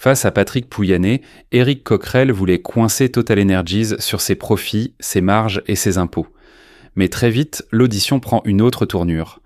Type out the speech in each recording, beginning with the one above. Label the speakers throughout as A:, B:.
A: Face à Patrick Pouyanné, Éric Coquerel voulait coincer TotalEnergies sur ses profits, ses marges et ses impôts. Mais très vite, l'audition prend une autre tournure.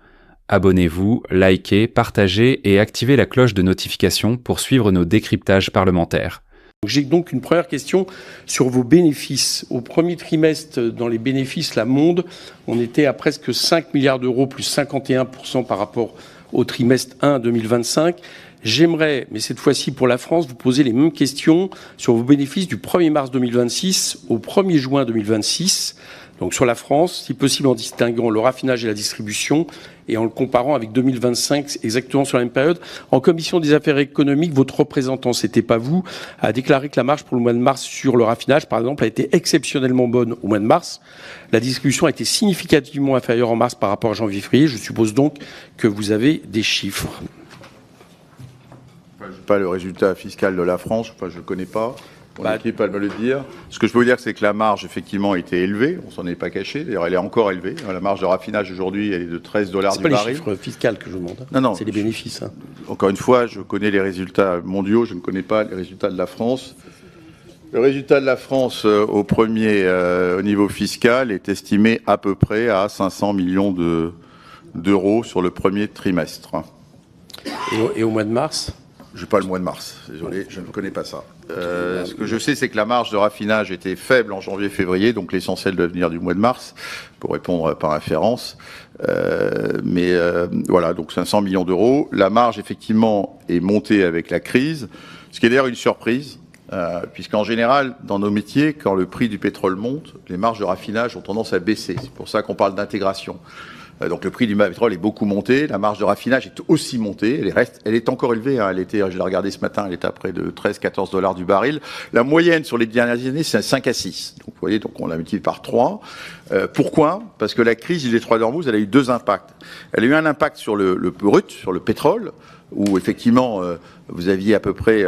A: Abonnez-vous, likez, partagez et activez la cloche de notification pour suivre nos décryptages parlementaires.
B: J'ai donc une première question sur vos bénéfices. Au premier trimestre, dans les bénéfices, la Monde, on était à presque 5 milliards d'euros, plus 51% par rapport au trimestre 1 2025. J'aimerais, mais cette fois-ci pour la France, vous poser les mêmes questions sur vos bénéfices du 1er mars 2026 au 1er juin 2026. Donc sur la France, si possible en distinguant le raffinage et la distribution et en le comparant avec 2025 exactement sur la même période. En commission des affaires économiques, votre représentant, c'était pas vous, a déclaré que la marge pour le mois de mars sur le raffinage, par exemple, a été exceptionnellement bonne au mois de mars. La distribution a été significativement inférieure en mars par rapport à janvier-février. Je suppose donc que vous avez des chiffres.
C: Je n'ai pas le résultat fiscal de la France, je ne le connais pas. Mon équipe va me le dire. Ce que je peux vous dire, c'est que la marge, effectivement, a été élevée. On s'en est pas caché. D'ailleurs, elle est encore élevée. La marge de raffinage, aujourd'hui, elle est de $13 du baril.
B: C'est pas les chiffres fiscaux que je vous demande.
C: Non.
B: C'est les bénéfices.
C: Encore une fois, je connais les résultats mondiaux. Je ne connais pas les résultats de la France. Le résultat de la France au niveau fiscal est estimé à peu près à 500 millions d'euros sur le premier trimestre.
B: Et au mois de mars ?
C: Je n'ai pas le mois de mars, désolé, je ne connais pas ça. Ce que je sais, c'est que la marge de raffinage était faible en janvier-février, donc l'essentiel doit venir du mois de mars, pour répondre par inférence. Voilà, donc 500 millions d'euros. La marge, effectivement, est montée avec la crise, ce qui est d'ailleurs une surprise, puisqu'en général, dans nos métiers, quand le prix du pétrole monte, les marges de raffinage ont tendance à baisser. C'est pour ça qu'on parle d'intégration. Donc le prix du pétrole est beaucoup monté, la marge de raffinage est aussi montée, elle est encore élevée, hein. Je l'ai regardé ce matin, elle est à près de $13-14 du baril. La moyenne sur les dernières années, c'est 5 à 6. Donc vous voyez, on l'a multiplié par 3. Pourquoi ? Parce que la crise du détroit d'Ormuz, elle a eu deux impacts. Elle a eu un impact sur le brut, sur le pétrole, où effectivement vous aviez à peu près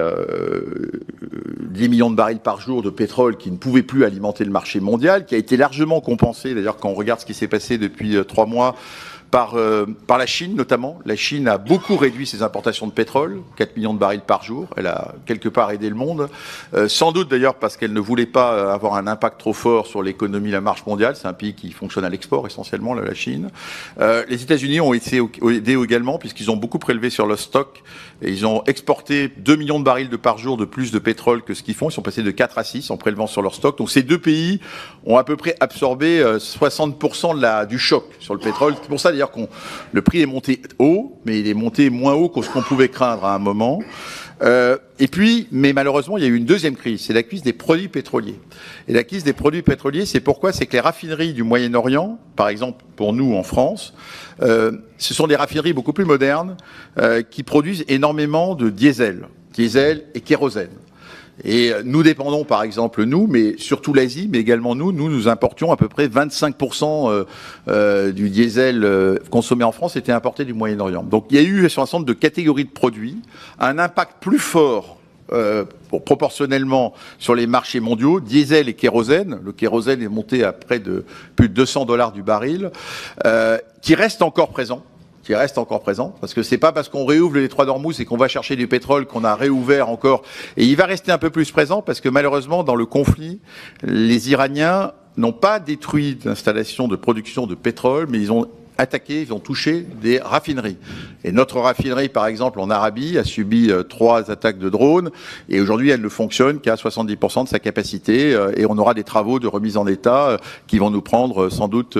C: 10 millions de barils par jour de pétrole qui ne pouvaient plus alimenter le marché mondial, qui a été largement compensé, d'ailleurs quand on regarde ce qui s'est passé depuis 3 mois, par la Chine notamment. La Chine a beaucoup réduit ses importations de pétrole, 4 millions de barils par jour. Elle a quelque part aidé le monde. Sans doute d'ailleurs parce qu'elle ne voulait pas avoir un impact trop fort sur l'économie, la marche mondiale. C'est un pays qui fonctionne à l'export essentiellement, la Chine. Les États-Unis ont été aidés également puisqu'ils ont beaucoup prélevé sur leur stock et ils ont exporté 2 millions de barils par jour de plus de pétrole que ce qu'ils font. Ils sont passés de 4 à 6 en prélevant sur leur stock. Donc ces deux pays ont à peu près absorbé 60% du choc sur le pétrole. C'est pour ça d'ailleurs que le prix est monté haut, mais il est monté moins haut que ce qu'on pouvait craindre à un moment. Mais malheureusement, il y a eu une deuxième crise, c'est la crise des produits pétroliers. Et la crise des produits pétroliers, c'est pourquoi ? C'est que les raffineries du Moyen-Orient, par exemple pour nous en France, ce sont des raffineries beaucoup plus modernes qui produisent énormément de diesel et kérosène. Et nous dépendons, par exemple, mais surtout l'Asie, mais également nous importions à peu près 25% du diesel consommé en France était importé du Moyen-Orient. Donc il y a eu sur un certain nombre de catégories de produits un impact plus fort proportionnellement sur les marchés mondiaux, diesel et kérosène. Le kérosène est monté à près de plus de $200 du baril, qui reste encore présent. Parce que c'est pas parce qu'on réouvre le détroit d'Ormuz et qu'on va chercher du pétrole qu'on a réouvert encore. Et il va rester un peu plus présent parce que malheureusement, dans le conflit, les Iraniens n'ont pas détruit d'installations de production de pétrole, mais ils ont attaqué, ils ont touché des raffineries. Et notre raffinerie, par exemple, en Arabie, a subi 3 attaques de drones, et aujourd'hui, elle ne fonctionne qu'à 70% de sa capacité, et on aura des travaux de remise en état qui vont nous prendre sans doute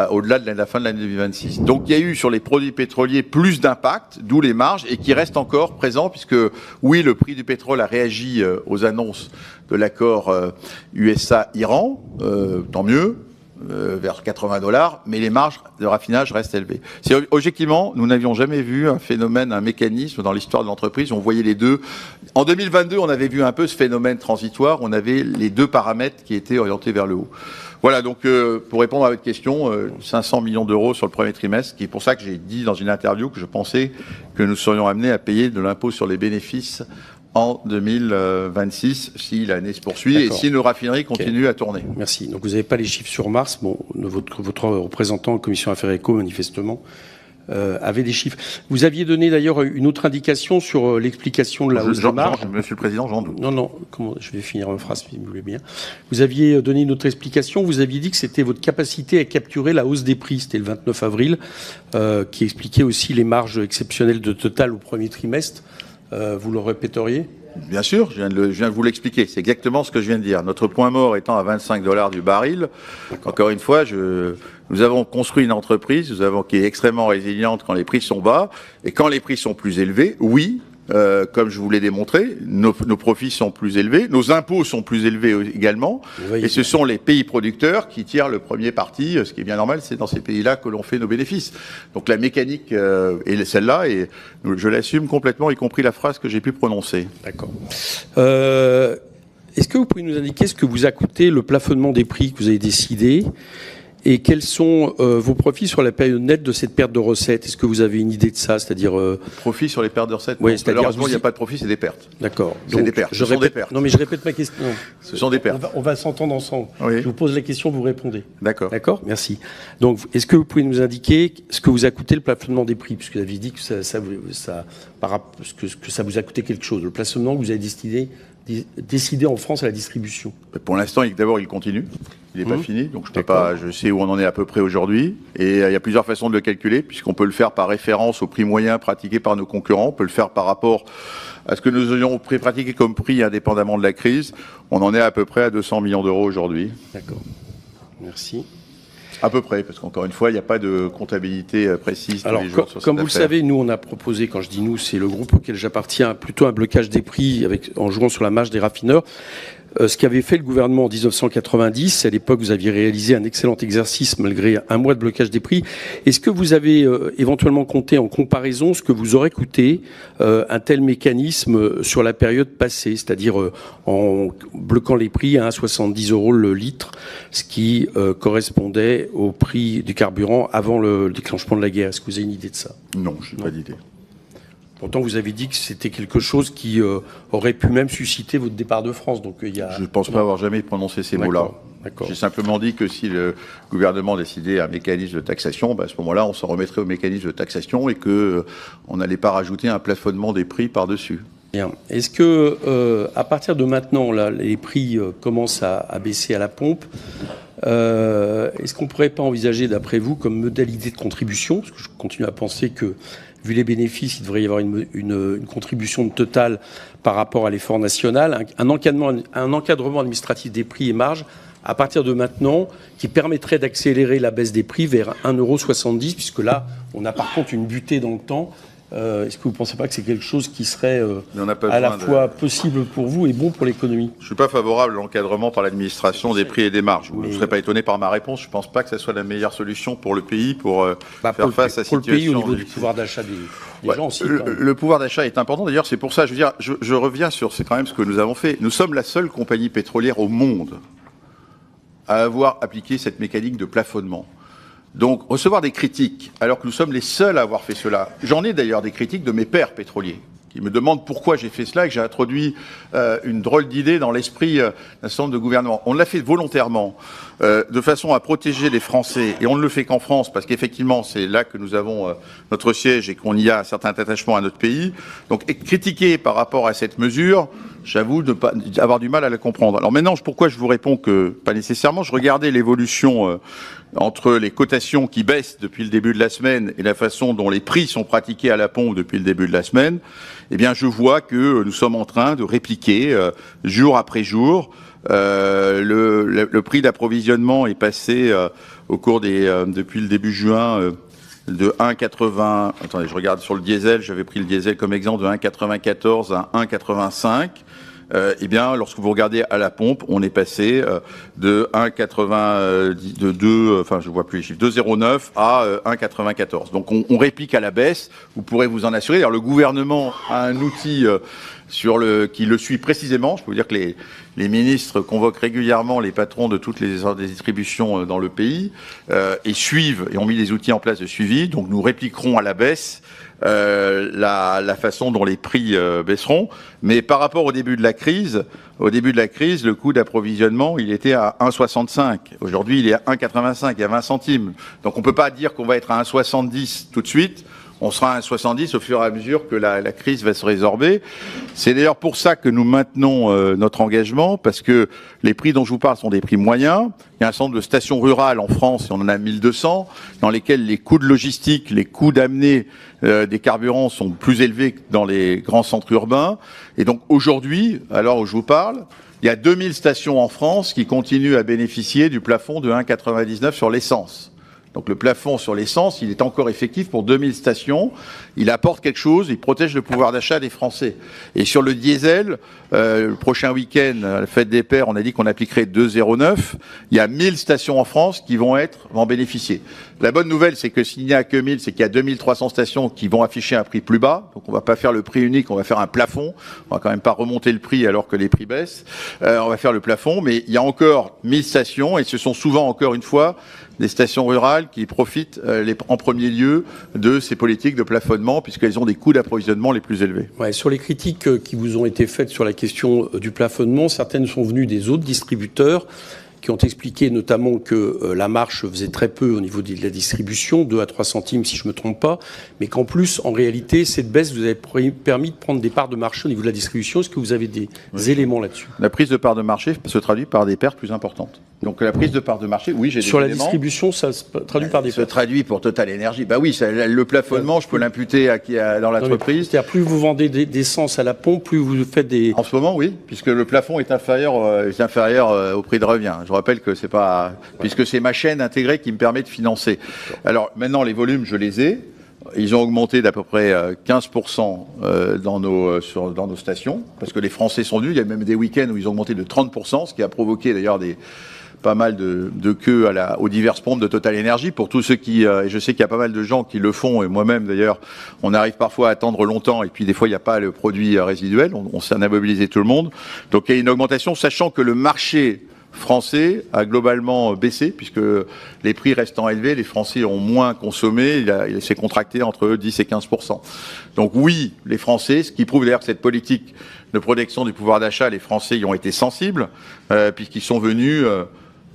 C: au-delà de la fin de l'année 2026. Donc il y a eu sur les produits pétroliers plus d'impact, d'où les marges, et qui restent encore présents, puisque oui, le prix du pétrole a réagi aux annonces de l'accord USA-Iran, tant mieux, vers $80, mais les marges de raffinage restent élevées. Objectivement, nous n'avions jamais vu un phénomène, un mécanisme dans l'histoire de l'entreprise. On voyait les deux. En 2022, on avait vu un peu ce phénomène transitoire. On avait les deux paramètres qui étaient orientés vers le haut. Voilà, donc pour répondre à votre question, 500 millions d'euros sur le premier trimestre, qui est pour ça que j'ai dit dans une interview que je pensais que nous serions amenés à payer de l'impôt sur les bénéfices en 2026, si l'année se poursuit et si nos raffineries continuent à tourner.
B: Merci. Donc vous n'avez pas les chiffres sur mars. Bon, votre représentant en commission Affaires Éco, manifestement, avait des chiffres. Vous aviez donné d'ailleurs une autre indication sur l'explication de la hausse des marges.
C: Monsieur le Président, j'en doute.
B: Non, je vais finir ma phrase si vous voulez bien. Vous aviez donné une autre explication, vous aviez dit que c'était votre capacité à capturer la hausse des prix, c'était le 29 avril, qui expliquait aussi les marges exceptionnelles de Total au premier trimestre. Vous le répéteriez ?
C: Bien sûr, je viens de vous l'expliquer. C'est exactement ce que je viens de dire. Notre point mort étant à $25 du baril. Encore une fois, nous avons construit une entreprise, qui est extrêmement résiliente quand les prix sont bas. Et quand les prix sont plus élevés, oui, comme je vous l'ai démontré, nos profits sont plus élevés, nos impôts sont plus élevés également. Oui, et ce sont les pays producteurs qui tirent le premier parti. Ce qui est bien normal, c'est dans ces pays-là que l'on fait nos bénéfices. Donc la mécanique est celle-là, et je l'assume complètement, y compris la phrase que j'ai pu prononcer.
B: D'accord. Est-ce que vous pouvez nous indiquer ce que vous a coûté le plafonnement des prix que vous avez décidé ? Et quels sont vos profits sur la période nette de cette perte de recettes ? Est-ce que vous avez une idée de ça ? C'est-à-dire
C: profits sur les pertes de recettes ?
B: Oui,
C: malheureusement, il n'y a pas de profit, c'est des pertes.
B: D'accord.
C: C'est des pertes. Ce sont des pertes.
B: Non, mais je répète ma question.
C: Ce sont des pertes.
B: On va s'entendre ensemble.
C: Oui.
B: Je vous pose la question, vous répondez.
C: D'accord.
B: D'accord ? Merci. Donc, est-ce que vous pouvez nous indiquer ce que vous a coûté le plafonnement des prix ? Puisque vous aviez dit que ça vous a coûté quelque chose. Le plafonnement que vous avez décidé en France à la distribution.
C: Pour l'instant, d'abord, il continue. Il n'est pas fini, donc je sais où on en est à peu près aujourd'hui. Et il y a plusieurs façons de le calculer, puisqu'on peut le faire par référence au prix moyen pratiqué par nos concurrents. On peut le faire par rapport à ce que nous avions pratiqué comme prix indépendamment de la crise. On en est à peu près à 200 millions d'euros aujourd'hui.
B: D'accord. Merci.
C: À peu près, parce qu'encore une fois, il n'y a pas de comptabilité précise tous les jours sur cette
B: comme vous le savez, nous, on a proposé, quand je dis nous, c'est le groupe auquel j'appartiens, plutôt un blocage des prix en jouant sur la marge des raffineurs. Ce qu'avait fait le gouvernement en 1990, à l'époque, vous aviez réalisé un excellent exercice malgré un mois de blocage des prix. Est-ce que vous avez éventuellement compté en comparaison ce que vous aurait coûté un tel mécanisme sur la période passée, c'est-à-dire en bloquant les prix à 1,70 € le litre, ce qui correspondait au prix du carburant avant le déclenchement de la guerre ? Est-ce que vous avez une idée de ça ?
C: Non, je n'ai pas d'idée.
B: Pourtant, vous avez dit que c'était quelque chose qui aurait pu même susciter votre départ de France. Donc, je
C: ne pense pas avoir jamais prononcé ces mots-là. J'ai simplement dit que si le gouvernement décidait un mécanisme de taxation, à ce moment-là, on s'en remettrait au mécanisme de taxation et qu'on n'allait pas rajouter un plafonnement des prix par-dessus.
B: Bien. Est-ce que, à partir de maintenant, là, les prix commencent à baisser à la pompe, est-ce qu'on ne pourrait pas envisager, d'après vous, comme modalité de contribution, parce que je continue à penser que, vu les bénéfices, il devrait y avoir une contribution de Total par rapport à l'effort national, un encadrement administratif des prix et marges à partir de maintenant qui permettrait d'accélérer la baisse des prix vers 1,70 €, puisque là, on a par contre une butée dans le temps. Est-ce que vous ne pensez pas que c'est quelque chose qui serait à la fois possible pour vous et bon pour l'économie ?
C: Je ne suis pas favorable à l'encadrement par l'administration des prix et des marges. Vous ne serez pas étonné par ma réponse. Je ne pense pas que ce soit la meilleure solution pour le pays pour faire face à cette situation.
B: Pour le pays, au niveau du pouvoir d'achat des gens aussi.
C: Le pouvoir d'achat est important. D'ailleurs, c'est pour ça, je reviens sur quand même ce que nous avons fait. Nous sommes la seule compagnie pétrolière au monde à avoir appliqué cette mécanique de plafonnement. Donc, recevoir des critiques, alors que nous sommes les seuls à avoir fait cela. J'en ai d'ailleurs des critiques de mes pairs pétroliers, qui me demandent pourquoi j'ai fait cela et que j'ai introduit une drôle d'idée dans l'esprit d'un certain nombre de gouvernements. On l'a fait volontairement, de façon à protéger les Français, et on ne le fait qu'en France, parce qu'effectivement, c'est là que nous avons notre siège et qu'on y a un certain attachement à notre pays. Donc, être critiqué par rapport à cette mesure, j'avoue ne pas avoir du mal à la comprendre. Alors maintenant, pourquoi je vous réponds que pas nécessairement ? Je regardais l'évolution entre les cotations qui baissent depuis le début de la semaine et la façon dont les prix sont pratiqués à la pompe depuis le début de la semaine. Eh bien, je vois que nous sommes en train de répliquer jour après jour. Le prix d'approvisionnement est passé au cours depuis le début juin de 1,80. Attendez, je regarde sur le diesel. J'avais pris le diesel comme exemple de 1,94 à 1,85. Eh bien, lorsque vous regardez à la pompe, on est passé de 1,90, enfin, je vois plus les chiffres, 2,09 à 1,94. Donc, on réplique à la baisse. Vous pourrez vous en assurer. D'ailleurs, le gouvernement a un outil qui le suit précisément. Je peux vous dire que les ministres convoquent régulièrement les patrons de toutes les distributions dans le pays et suivent et ont mis des outils en place de suivi. Donc nous répliquerons à la baisse la façon dont les prix baisseront. Mais par rapport au début de la crise, le coût d'approvisionnement, il était à 1,65. Aujourd'hui, il est à 1,85, il y a 20 centimes. Donc on ne peut pas dire qu'on va être à 1,70 tout de suite. On sera à 1,70 au fur et à mesure que la crise va se résorber. C'est d'ailleurs pour ça que nous maintenons notre engagement, parce que les prix dont je vous parle sont des prix moyens. Il y a un certain nombre de stations rurales en France, et on en a 1200, dans lesquelles les coûts de logistique, les coûts d'amener des carburants sont plus élevés que dans les grands centres urbains. Et donc aujourd'hui, à l'heure où je vous parle, il y a 2000 stations en France qui continuent à bénéficier du plafond de 1,99 sur l'essence. Donc le plafond sur l'essence, il est encore effectif pour 2000 stations. Il apporte quelque chose, il protège le pouvoir d'achat des Français. Et sur le diesel, le prochain week-end, à la fête des Pères, on a dit qu'on appliquerait 2,09. Il y a 1000 stations en France qui vont en bénéficier. La bonne nouvelle, c'est que s'il n'y a que 1000, c'est qu'il y a 2300 stations qui vont afficher un prix plus bas. Donc on va pas faire le prix unique, on va faire un plafond. On va quand même pas remonter le prix alors que les prix baissent. On va faire le plafond, mais il y a encore 1000 stations et ce sont souvent, encore une fois, des stations rurales qui profitent en premier lieu de ces politiques de plafonnement puisqu'elles ont des coûts d'approvisionnement les plus élevés.
B: Ouais, sur les critiques qui vous ont été faites sur la question du plafonnement, certaines sont venues des autres distributeurs qui ont expliqué notamment que la marge faisait très peu au niveau de la distribution, 2 à 3 centimes si je ne me trompe pas, mais qu'en plus, en réalité, cette baisse vous avait permis de prendre des parts de marché au niveau de la distribution. Est-ce que vous avez des éléments là-dessus ?
C: La prise de parts de marché se traduit par des pertes plus importantes. Donc la prise de parts de marché, oui, j'ai des
B: sur la
C: éléments.
B: distribution, ça se traduit par des pertes.
C: Se traduit pour Total Énergie. Bah oui, le plafonnement, je peux l'imputer dans l'entreprise.
B: C'est-à-dire plus vous vendez d'essence à la pompe, plus vous faites des...
C: En ce moment, oui, puisque le plafond est inférieur au prix de revient. Je rappelle que c'est pas... Puisque c'est ma chaîne intégrée qui me permet de financer. Alors maintenant, les volumes, je les ai. Ils ont augmenté d'à peu près 15% dans nos stations, parce que les Français sont venus. Il y a même des week-ends où ils ont augmenté de 30%, ce qui a provoqué d'ailleurs pas mal de queues aux diverses pompes de Total Énergie. Pour tous ceux et je sais qu'il y a pas mal de gens qui le font, et moi-même d'ailleurs, on arrive parfois à attendre longtemps, et puis des fois il n'y a pas le produit résiduel, on s'en a mobilisé tout le monde. Donc il y a une augmentation, sachant que le marché français a globalement baissé, puisque les prix restant élevés, les Français ont moins consommé, il s'est contracté entre 10 et 15%. Donc oui, les Français, ce qui prouve d'ailleurs que cette politique de protection du pouvoir d'achat, les Français y ont été sensibles, puisqu'ils sont venus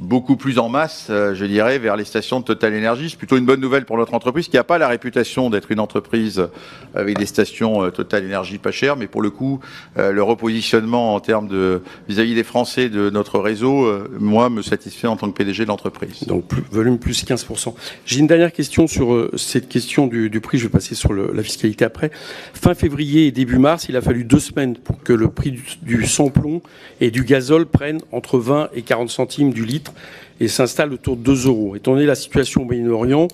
C: beaucoup plus en masse, je dirais, vers les stations de Total Énergie. C'est plutôt une bonne nouvelle pour notre entreprise, qui n'a pas la réputation d'être une entreprise avec des stations Total Énergie pas chères, mais pour le coup, le repositionnement en termes vis-à-vis des Français de notre réseau, moi, me satisfait en tant que PDG de l'entreprise.
B: Donc, volume plus 15%. J'ai une dernière question sur cette question du prix. Je vais passer sur la fiscalité après. Fin février et début mars, il a fallu 2 semaines pour que le prix du sans-plomb et du gazole prenne entre 20 et 40 centimes du litre et s'installe autour de 2 €. Étant donné la situation au Moyen-Orient,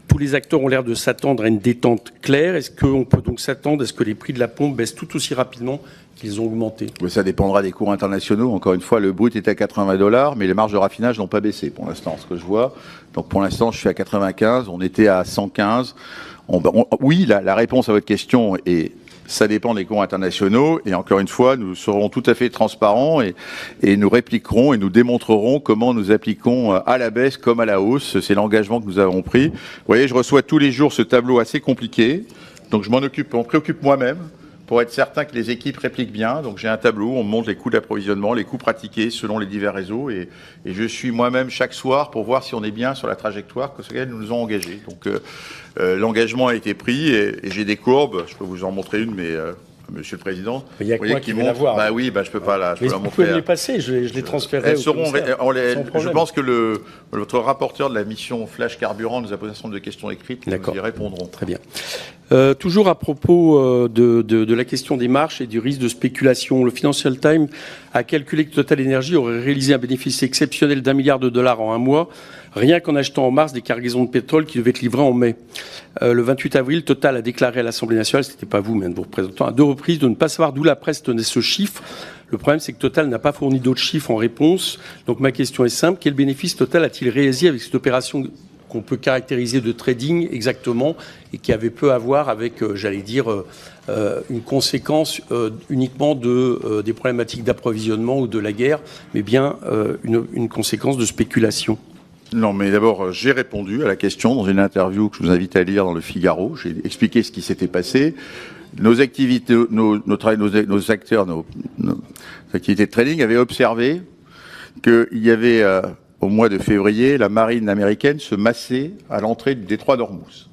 B: tous les acteurs ont l'air de s'attendre à une détente claire. Est-ce qu'on peut donc s'attendre à ce que les prix de la pompe baissent tout aussi rapidement qu'ils ont augmenté ?
C: Ça dépendra des cours internationaux. Encore une fois, le brut est à $80, mais les marges de raffinage n'ont pas baissé pour l'instant, ce que je vois. Donc pour l'instant, je suis à 95, on était à 115. Oui, la réponse à votre question est... Ça dépend des cours internationaux et encore une fois, nous serons tout à fait transparents et nous répliquerons et nous démontrerons comment nous appliquons à la baisse comme à la hausse. C'est l'engagement que nous avons pris. Vous voyez, je reçois tous les jours ce tableau assez compliqué, donc je m'en préoccupe moi-même pour être certain que les équipes répliquent bien. Donc j'ai un tableau où on montre les coûts d'approvisionnement, les coûts pratiqués selon les divers réseaux et je suis moi-même chaque soir pour voir si on est bien sur la trajectoire que nous nous ont engagés. Donc l'engagement a été pris et j'ai des courbes, je peux vous en montrer une, mais Monsieur le Président,
B: il y a quoi qui montre voir.
C: Bah oui, je peux pas là.
B: Je peux la montrer. Vous pouvez me les passer, je les transférerai.
C: Elles seront. Je pense que votre rapporteur de la mission Flash Carburant nous a posé un certain nombre de questions écrites. Nous y répondrons.
B: Très bien. Toujours à propos de la question des marges et du risque de spéculation, le Financial Times a calculé que Total Energy aurait réalisé un bénéfice exceptionnel d'$1 milliard en un mois, rien qu'en achetant en mars des cargaisons de pétrole qui devaient être livrées en mai. Le 28 avril, Total a déclaré à l'Assemblée nationale, c'était pas vous, mais un de vos représentants, à 2 reprises de ne pas savoir d'où la presse tenait ce chiffre. Le problème, c'est que Total n'a pas fourni d'autres chiffres en réponse. Donc ma question est simple, quel bénéfice Total a-t-il réalisé avec cette opération qu'on peut caractériser de trading exactement et qui avait peu à voir avec, une conséquence uniquement des problématiques d'approvisionnement ou de la guerre, mais bien une conséquence de spéculation.
C: Non, mais d'abord, j'ai répondu à la question dans une interview que je vous invite à lire dans le Figaro. J'ai expliqué ce qui s'était passé. Nos activités, nos acteurs, nos activités de trading avaient observé qu'il y avait, au mois de février, la marine américaine se massait à l'entrée du détroit d'Ormuz.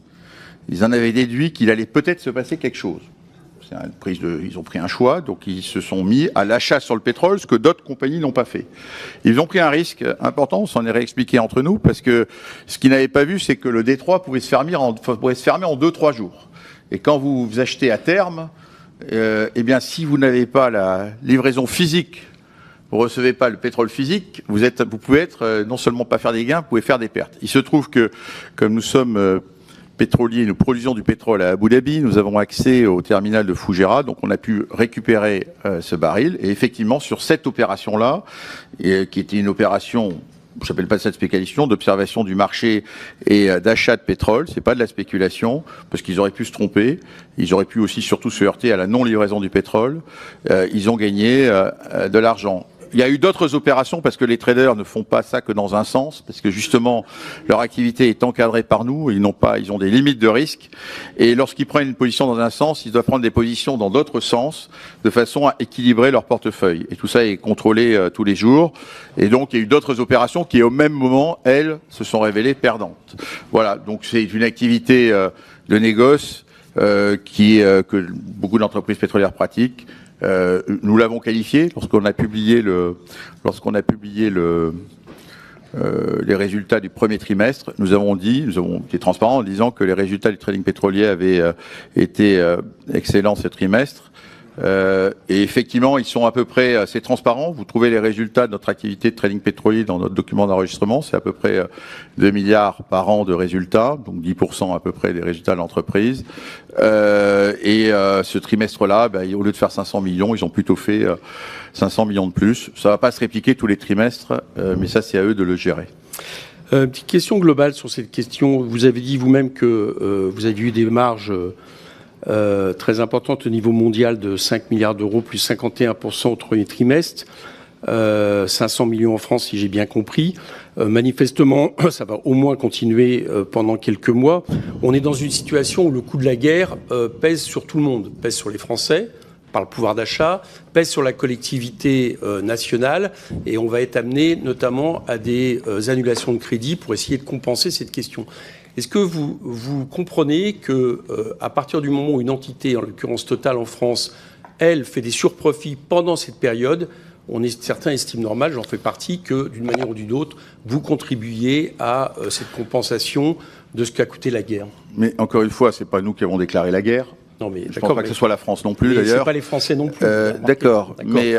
C: Ils en avaient déduit qu'il allait peut-être se passer quelque chose. Ils ont pris un choix, donc ils se sont mis à l'achat sur le pétrole, ce que d'autres compagnies n'ont pas fait. Ils ont pris un risque important, on s'en est réexpliqué entre nous, parce que ce qu'ils n'avaient pas vu, c'est que le détroit pouvait se fermer en 2-3 jours. Et quand vous achetez à terme, eh bien, si vous n'avez pas la livraison physique, vous recevez pas le pétrole physique, vous pouvez non seulement pas faire des gains, vous pouvez faire des pertes. Il se trouve que, comme nous sommes pétrolier, nous produisons du pétrole à Abu Dhabi, nous avons accès au terminal de Fujairah, donc on a pu récupérer ce baril. Et effectivement, sur cette opération-là, qui était une opération, je n'appelle pas ça de spéculation, d'observation du marché et d'achat de pétrole, c'est pas de la spéculation, parce qu'ils auraient pu se tromper, ils auraient pu aussi surtout se heurter à la non-livraison du pétrole, ils ont gagné de l'argent. Il y a eu d'autres opérations parce que les traders ne font pas ça que dans un sens, parce que justement leur activité est encadrée par nous, ils ont des limites de risque, et lorsqu'ils prennent une position dans un sens, ils doivent prendre des positions dans d'autres sens, de façon à équilibrer leur portefeuille. Et tout ça est contrôlé tous les jours, et donc il y a eu d'autres opérations qui au même moment, elles, se sont révélées perdantes. Voilà, donc c'est une activité de négoce que beaucoup d'entreprises pétrolières pratiquent. Nous l'avons qualifié lorsqu'on a publié les résultats du premier trimestre. Nous avons été transparents en disant que les résultats du trading pétrolier avaient été excellents ce trimestre. Et effectivement, ils sont à peu près assez transparents. Vous trouvez les résultats de notre activité de trading pétrolier dans notre document d'enregistrement. C'est à peu près 2 milliards par an de résultats, donc 10% à peu près des résultats de l'entreprise. Ce trimestre-là, au lieu de faire 500 millions, ils ont plutôt fait 500 millions de plus. Ça va pas se répliquer tous les trimestres, mais ça, c'est à eux de le gérer.
B: Petite question globale sur cette question. Vous avez dit vous-même que vous avez eu des marges très importante au niveau mondial de 5 milliards d'euros, plus 51% au premier trimestre, 500 millions en France si j'ai bien compris. Manifestement, ça va au moins continuer pendant quelques mois. On est dans une situation où le coût de la guerre pèse sur tout le monde, pèse sur les Français, par le pouvoir d'achat, pèse sur la collectivité nationale, et on va être amené notamment à des annulations de crédit pour essayer de compenser cette question. Est-ce que vous comprenez que à partir du moment où une entité, en l'occurrence Total en France, elle fait des surprofits pendant cette période, certains estiment normal, j'en fais partie, que d'une manière ou d'une autre, vous contribuiez à cette compensation de ce qu'a coûté la guerre?
C: Mais encore une fois, c'est pas nous qui avons déclaré la guerre.
B: Non, mais
C: je pense pas que ce soit la France non plus, d'ailleurs.
B: C'est pas les Français non plus.
C: D'accord. Mais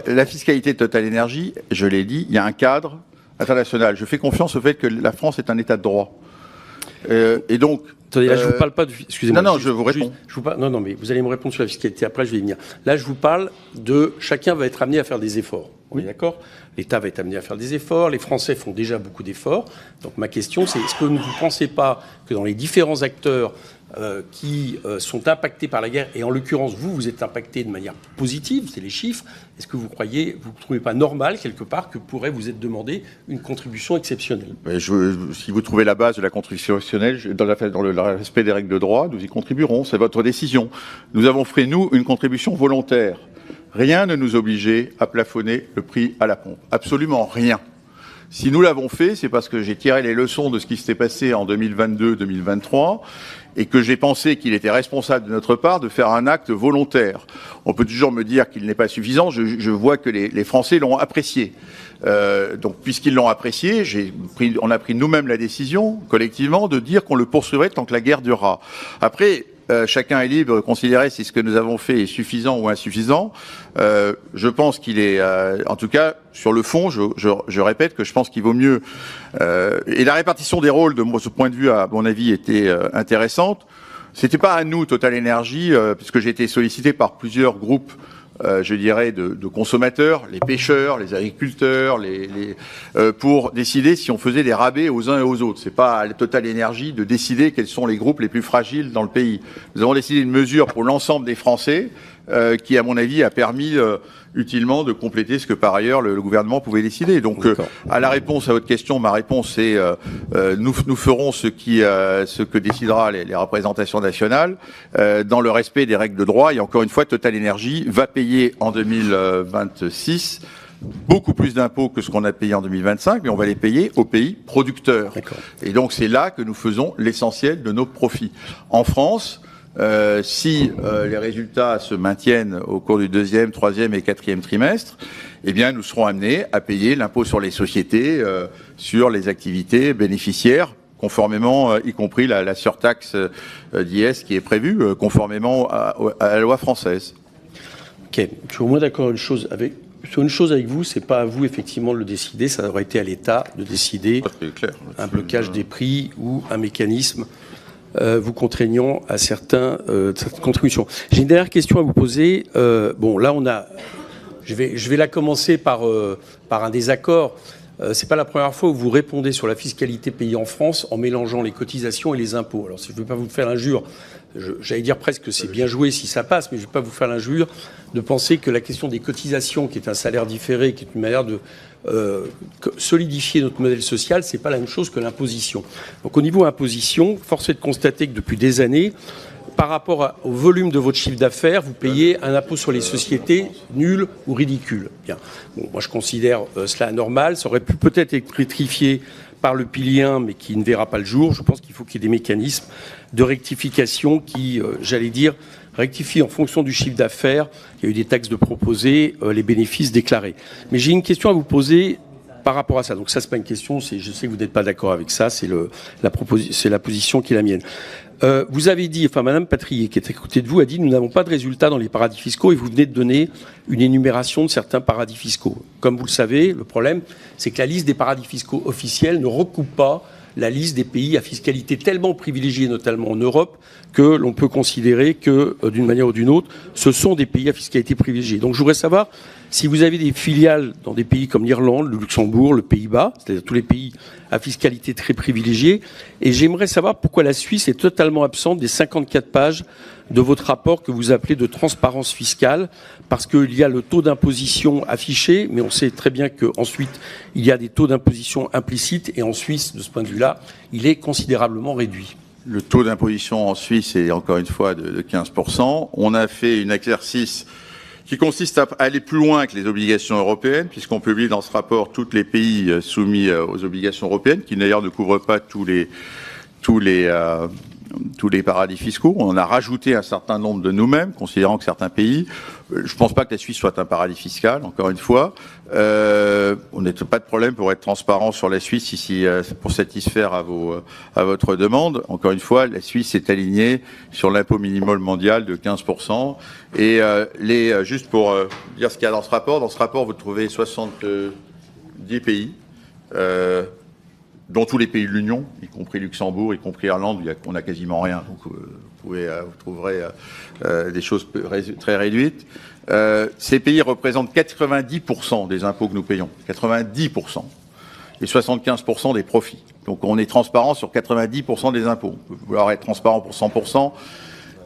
C: la fiscalité de Total Énergie, je l'ai dit, il y a un cadre international. Je fais confiance au fait que la France est un État de droit. Et donc...
B: Attendez, là, je vous parle pas de... Excusez-moi.
C: Non, je vous réponds.
B: Non, mais vous allez me répondre sur la fiscalité. Après, je vais y venir. Là, je vous parle de... Chacun va être amené à faire des efforts. On est d'accord? L'État va être amené à faire des efforts. Les Français font déjà beaucoup d'efforts. Donc, ma question, c'est est-ce que vous ne pensez pas que dans les différents acteurs qui sont impactés par la guerre, et en l'occurrence, vous êtes impacté de manière positive, c'est les chiffres, est-ce que vous ne trouvez pas normal, quelque part, que pourrait vous être demandé une contribution exceptionnelle?
C: Si vous trouvez la base de la contribution exceptionnelle, dans le respect des règles de droit, nous y contribuerons, c'est votre décision. Nous avons fait, nous, une contribution volontaire. Rien ne nous obligeait à plafonner le prix à la pompe. Absolument rien. Si nous l'avons fait, c'est parce que j'ai tiré les leçons de ce qui s'était passé en 2022-2023 et que j'ai pensé qu'il était responsable de notre part de faire un acte volontaire. On peut toujours me dire qu'il n'est pas suffisant. Je vois que les Français l'ont apprécié. Donc, puisqu'ils l'ont apprécié, on a pris nous-mêmes la décision, collectivement, de dire qu'on le poursuivrait tant que la guerre durera. Après, chacun est libre de considérer si ce que nous avons fait est suffisant ou insuffisant. Je pense qu'il est, en tout cas, sur le fond, je répète que je pense qu'il vaut mieux. Et la répartition des rôles, de ce point de vue, à mon avis, était intéressante. C'était pas à nous, Total Énergie, puisque j'ai été sollicité par plusieurs groupes je dirais, de consommateurs, les pêcheurs, les agriculteurs, pour décider si on faisait des rabais aux uns et aux autres. C'est pas à la Total Énergie de décider quels sont les groupes les plus fragiles dans le pays. Nous avons décidé une mesure pour l'ensemble des Français qui, à mon avis, a permis utilement de compléter ce que par ailleurs le gouvernement pouvait décider. Donc, à la réponse à votre question, ma réponse est nous ferons ce que décidera les représentations nationales dans le respect des règles de droit. Et encore une fois, Total Énergie va payer en 2026 beaucoup plus d'impôts que ce qu'on a payé en 2025, mais on va les payer aux pays producteurs. Et donc, c'est là que nous faisons l'essentiel de nos profits. En France, si les résultats se maintiennent au cours du 2e, 3e et 4e trimestre, eh bien, nous serons amenés à payer l'impôt sur les sociétés sur les activités bénéficiaires, conformément, y compris la surtaxe d'IS qui est prévue, conformément à la loi française.
B: Ok, je suis au moins d'accord sur une chose avec vous, c'est pas à vous effectivement de le décider, ça aurait été à l'État de décider un blocage des prix ou un mécanisme vous contraignant à certaines contributions. J'ai une dernière question à vous poser. Bon, là, je vais la commencer par un désaccord. C'est pas la première fois où vous répondez sur la fiscalité payée en France en mélangeant les cotisations et les impôts. Alors, si je ne veux pas vous faire l'injure, j'allais dire presque que c'est bien joué si ça passe, mais je ne vais pas vous faire l'injure de penser que la question des cotisations, qui est un salaire différé, qui est une manière de solidifier notre modèle social, c'est pas la même chose que l'imposition. Donc au niveau imposition, force est de constater que depuis des années, par rapport au volume de votre chiffre d'affaires, vous payez un impôt sur les sociétés nul ou ridicule. Bien. Bon, moi je considère cela anormal. Ça aurait pu peut-être être rectifié par le pilier 1, mais qui ne verra pas le jour. Je pense qu'il faut qu'il y ait des mécanismes de rectification qui, j'allais dire, rectifient en fonction du chiffre d'affaires. Il y a eu des taxes de proposer, les bénéfices déclarés. Mais j'ai une question à vous poser par rapport à ça. Donc ça, c'est pas une question, je sais que vous n'êtes pas d'accord avec ça, c'est la position qui est la mienne. Vous avez dit, enfin Madame Patrier, qui est à côté de vous, a dit « Nous n'avons pas de résultats dans les paradis fiscaux » et vous venez de donner une énumération de certains paradis fiscaux. Comme vous le savez, le problème, c'est que la liste des paradis fiscaux officiels ne recoupe pas la liste des pays à fiscalité tellement privilégiée, notamment en Europe, que l'on peut considérer que, d'une manière ou d'une autre, ce sont des pays à fiscalité privilégiée. Donc je voudrais savoir si vous avez des filiales dans des pays comme l'Irlande, le Luxembourg, le Pays-Bas, c'est-à-dire tous les pays à fiscalité très privilégiée, et j'aimerais savoir pourquoi la Suisse est totalement absente des 54 pages de votre rapport que vous appelez de transparence fiscale, parce qu'il y a le taux d'imposition affiché, mais on sait très bien qu'ensuite, il y a des taux d'imposition implicites, et en Suisse, de ce point de vue-là, il est considérablement réduit.
C: Le taux d'imposition en Suisse est encore une fois de 15%. On a fait un exercice qui consiste à aller plus loin que les obligations européennes, puisqu'on publie dans ce rapport tous les pays soumis aux obligations européennes, qui d'ailleurs ne couvrent pas tous les paradis fiscaux. On en a rajouté un certain nombre de nous-mêmes, considérant que certains pays, je ne pense pas que la Suisse soit un paradis fiscal, encore une fois. On n'a pas de problème pour être transparent sur la Suisse ici, pour satisfaire à votre demande. Encore une fois, la Suisse est alignée sur l'impôt minimum mondial de 15%. Et juste pour dire ce qu'il y a dans ce rapport, vous trouvez 70 pays, dont tous les pays de l'Union, y compris Luxembourg, y compris Irlande, où on n'a quasiment rien. Donc vous trouverez des choses très réduites. Ces pays représentent 90% des impôts que nous payons, 90%, et 75% des profits. Donc on est transparent sur 90% des impôts. On peut vouloir être transparent pour 100%.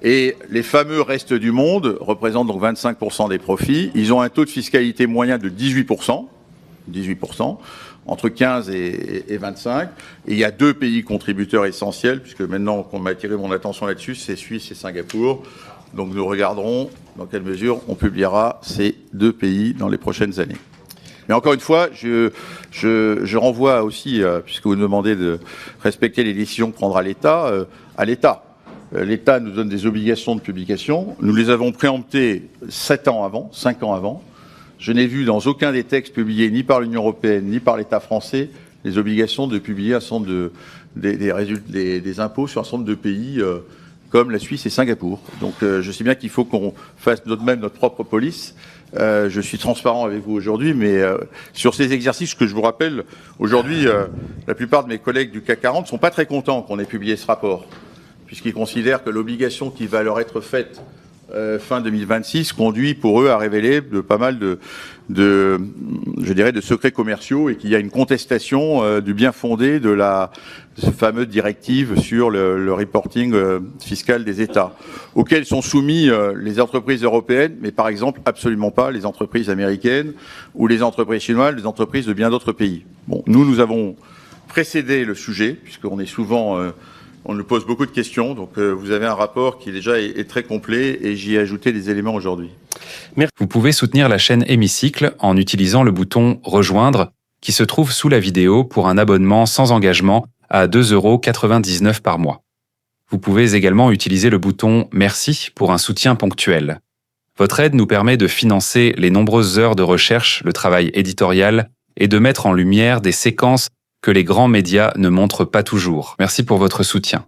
C: Et les fameux restes du monde représentent donc 25% des profits. Ils ont un taux de fiscalité moyen de 18%, entre 15 et 25. Et il y a deux pays contributeurs essentiels, puisque maintenant qu'on m'a attiré mon attention là-dessus, c'est Suisse et Singapour. Donc nous regarderons dans quelle mesure on publiera ces deux pays dans les prochaines années. Mais encore une fois, je renvoie aussi, puisque vous demandez de respecter les décisions que prendra l'État, à l'État. L'État nous donne des obligations de publication. Nous les avons préemptées 5 ans avant. Je n'ai vu dans aucun des textes publiés, ni par l'Union européenne, ni par l'État français, les obligations de publier un certain nombre des impôts sur un certain nombre de pays comme la Suisse et Singapour. Donc je sais bien qu'il faut qu'on fasse nous-mêmes notre propre police. Je suis transparent avec vous aujourd'hui, mais sur ces exercices que je vous rappelle, aujourd'hui, la plupart de mes collègues du CAC 40 ne sont pas très contents qu'on ait publié ce rapport, puisqu'ils considèrent que l'obligation qui va leur être faite fin 2026 conduit pour eux à révéler pas mal de secrets commerciaux et qu'il y a une contestation du bien fondé de ce fameux directive sur le reporting fiscal des États, auquel sont soumis les entreprises européennes, mais par exemple absolument pas les entreprises américaines ou les entreprises chinoises, les entreprises de bien d'autres pays. Bon, nous avons précédé le sujet, puisqu'on est souvent... on nous pose beaucoup de questions, donc vous avez un rapport qui déjà est très complet et j'y ai ajouté des éléments aujourd'hui.
A: Vous pouvez soutenir la chaîne Hémicycle en utilisant le bouton « Rejoindre » qui se trouve sous la vidéo pour un abonnement sans engagement à 2,99 € par mois. Vous pouvez également utiliser le bouton « Merci » pour un soutien ponctuel. Votre aide nous permet de financer les nombreuses heures de recherche, le travail éditorial et de mettre en lumière des séquences que les grands médias ne montrent pas toujours. Merci pour votre soutien.